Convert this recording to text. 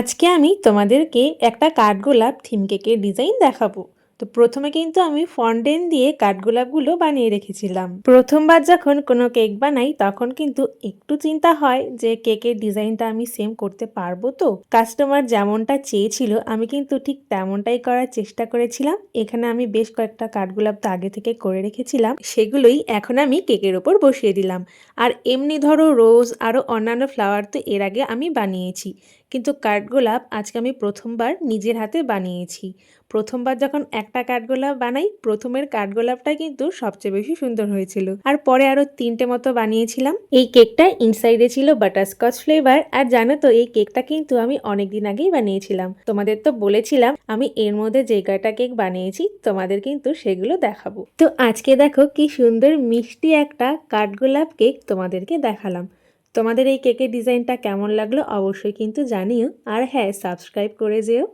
আজকে আমি তোমাদেরকে একটা কাঠগোলাপ থিম কেকের ডিজাইন দেখাবো। তো প্রথমে কিন্তু আমি ফন্ডেন্ট দিয়ে কাঠগোলাপগুলো বানিয়ে রেখেছিলাম। প্রথমবার যখন কোনো কেক বানাই তখন কিন্তু একটু চিন্তা হয় যে কেকের ডিজাইনটা আমি সেম করতে পারবো তো। কাস্টমার যেমনটা চেয়েছিল আমি কিন্তু ঠিক তেমনটাই করার চেষ্টা করেছিলাম। এখানে আমি বেশ কয়েকটা কাঠগোলাপ তো আগে থেকে করে রেখেছিলাম, সেগুলোই এখন আমি কেকের ওপর বসিয়ে দিলাম। আর এমনি ধরো রোজ আরও অন্যান্য ফ্লাওয়ার তো এর আগে আমি বানিয়েছি, কিন্তু কাঠগোলাপ আজকে আমি প্রথমবার নিজের হাতে বানিয়েছি। প্রথমবার যখন একটা কাঠগোলাপ বানাই, প্রথমের কাঠগোলাপটা কিন্তু সবচেয়ে বেশি সুন্দর হয়েছিল। আর পরে আরো 3টে মতো বানিয়েছিলাম। এই কেকটা ইনসাইডে ছিল বাটারস্কচ ফ্লেভার। আর জানো তো এই কেকটা কিন্তু আমি অনেকদিন আগেই বানিয়েছিলাম। তোমাদের তো বলেছিলাম আমি এর মধ্যে যে কয়টা কেক বানিয়েছি তোমাদের কিন্তু সেগুলো দেখাবো। তো আজকে দেখো কি সুন্দর মিষ্টি একটা কাঠগোলাপ কেক তোমাদেরকে দেখালাম। তোমাদের এই কেকের ডিজাইনটা কেমন লাগলো অবশ্যই কিন্তু জানিও। আর হ্যাঁ, সাবস্ক্রাইব করে যেও।